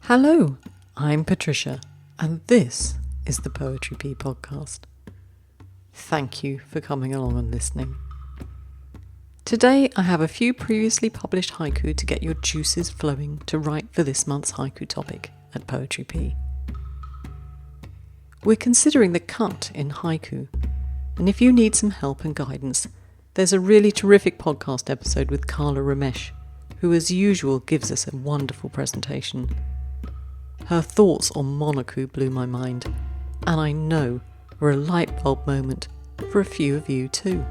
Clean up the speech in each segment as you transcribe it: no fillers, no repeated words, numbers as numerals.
Hello, I'm Patricia, and this is the Poetry Pea podcast. Thank you for coming along and listening. Today I have a few previously published haiku to get your juices flowing to write for this month's haiku topic at Poetry Pea. We're considering the cut in haiku, and if you need some help and guidance, there's a really terrific podcast episode with Carla Ramesh, who as usual gives us a wonderful presentation. Her thoughts on monoku blew my mind, and I know were a light bulb moment for a few of you too.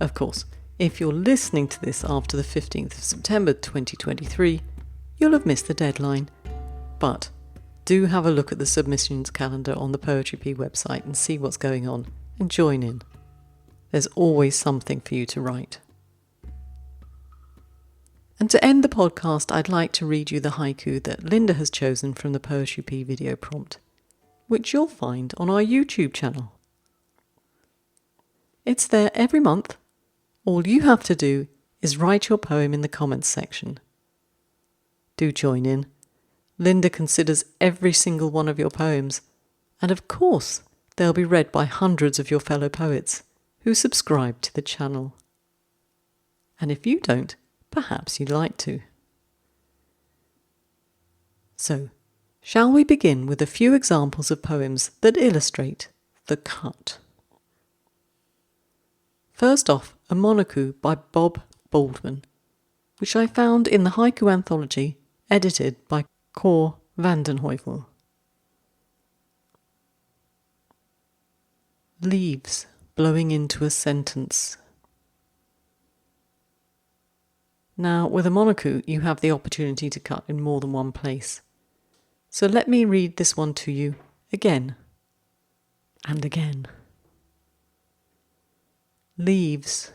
Of course, if you're listening to this after the 15th of September 2023, you'll have missed the deadline. But do have a look at the submissions calendar on the Poetry Pea website and see what's going on, and join in. There's always something for you to write. And to end the podcast, I'd like to read you the haiku that Linda has chosen from the Poetry Pea video prompt, which you'll find on our YouTube channel. It's there every month. All you have to do is write your poem in the comments section. Do join in. Linda considers every single one of your poems, and of course they'll be read by hundreds of your fellow poets who subscribe to the channel. And if you don't, perhaps you'd like to. So, shall we begin with a few examples of poems that illustrate the cut? First off, a monoku by Bob Baldwin, which I found in the haiku anthology edited by Cor Vandenheuvel. Leaves blowing into a sentence. Now, with a monoku, you have the opportunity to cut in more than one place. So let me read this one to you again and again. Leaves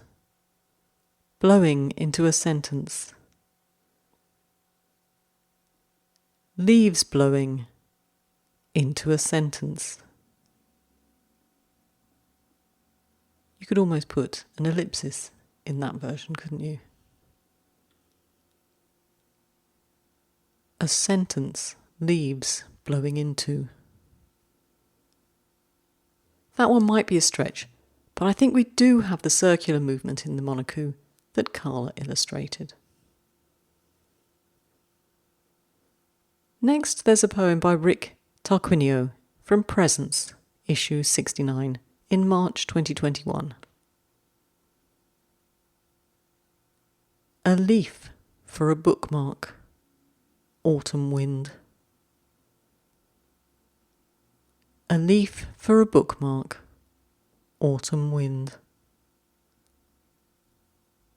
blowing into a sentence. Leaves blowing into a sentence. You could almost put an ellipsis in that version, couldn't you? A sentence, leaves blowing into. That one might be a stretch, but I think we do have the circular movement in the monoku that Carla illustrated. Next, there's a poem by Rick Tarquinio from Presence, issue 69, in March 2021. A leaf for a bookmark. Autumn wind. A leaf for a bookmark. Autumn wind.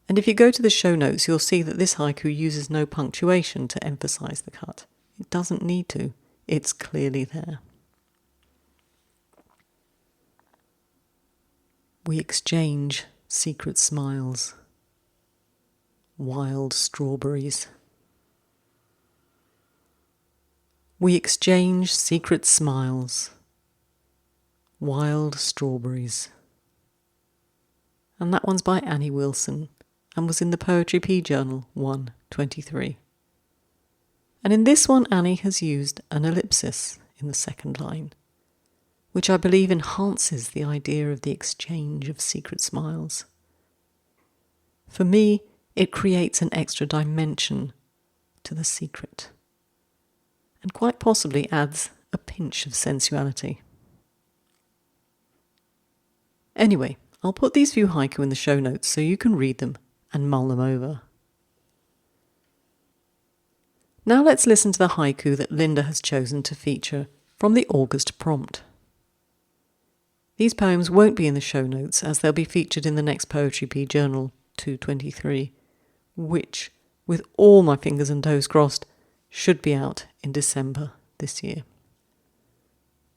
And if you go to the show notes, you'll see that this haiku uses no punctuation to emphasize the cut. It doesn't need to. It's clearly there. We exchange secret smiles. Wild strawberries. We exchange secret smiles. Wild strawberries. And that one's by Annie Wilson and was in the Poetry Pea Journal 1/23. And in this one, Annie has used an ellipsis in the second line, which I believe enhances the idea of the exchange of secret smiles. For me, it creates an extra dimension to the secret, and quite possibly adds a pinch of sensuality. Anyway, I'll put these few haiku in the show notes so you can read them and mull them over. Now let's listen to the haiku that Linda has chosen to feature from the August prompt. These poems won't be in the show notes as they'll be featured in the next Poetry Pea Journal 2/23, which, with all my fingers and toes crossed, should be out in December this year.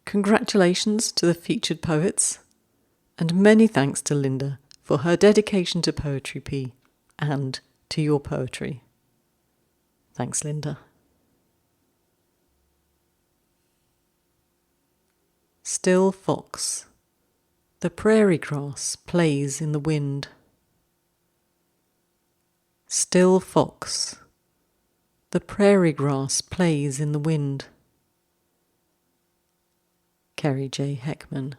Congratulations to the featured poets, and many thanks to Linda for her dedication to Poetry Pea and to your poetry. Thanks, Linda. Still fox. The prairie grass plays in the wind. Still fox. The prairie grass plays in the wind. Kerry J. Heckman.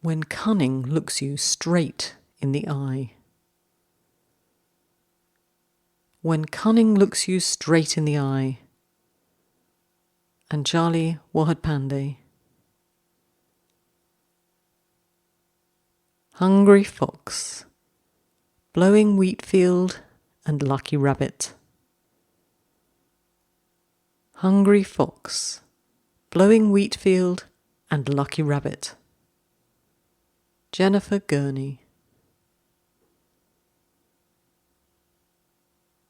When cunning looks you straight in the eye. When cunning looks you straight in the eye. Anjali Wahadpande. Hungry fox, blowing wheat field and lucky rabbit. Hungry fox, blowing wheat field and lucky rabbit. Jennifer Gurney.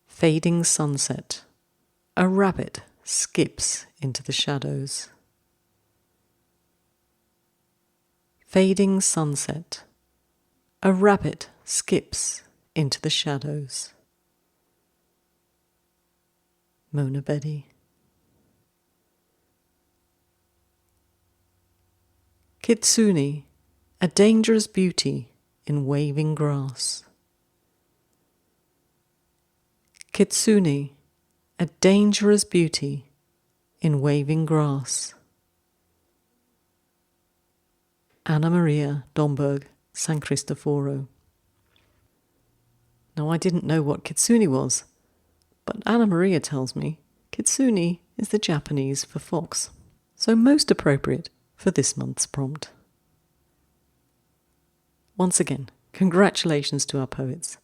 Fading sunset, a rabbit skips into the shadows. Fading sunset, a rabbit skips into the shadows. Mona Bedi. Kitsune, a dangerous beauty in waving grass. Kitsune, a dangerous beauty in waving grass. Anna Maria Domberg San Cristoforo. Now, I didn't know what kitsune was, but Anna Maria tells me kitsune is the Japanese for fox, so most appropriate for this month's prompt. Once again, congratulations to our poets.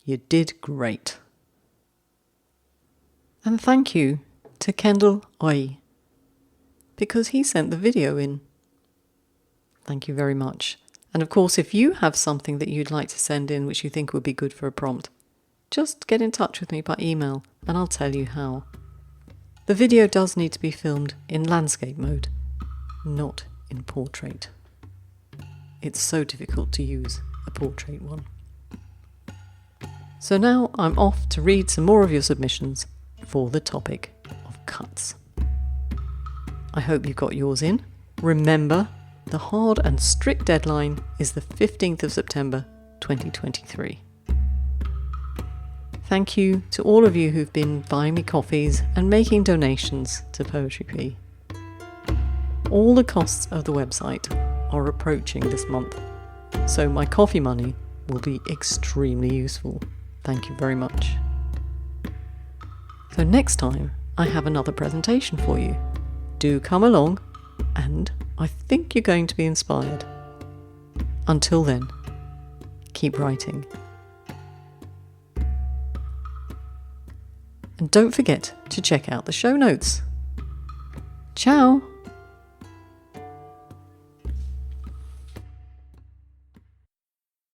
You did great. And thank you to Kendall Oi, because he sent the video in. Thank you very much. And of course, if you have something that you'd like to send in which you think would be good for a prompt, just get in touch with me by email and I'll tell you how. The video does need to be filmed in landscape mode, not in portrait. It's so difficult to use a portrait one. So now I'm off to read some more of your submissions for the topic of cuts. I hope you got yours in. Remember, the hard and strict deadline is the 15th of September 2023. Thank you to all of you who've been buying me coffees and making donations to Poetry P. All the costs of the website are approaching this month, so my coffee money will be extremely useful. Thank you very much. So next time I have another presentation for you. Do come along, and I think you're going to be inspired. Until then, keep writing. And don't forget to check out the show notes. Ciao!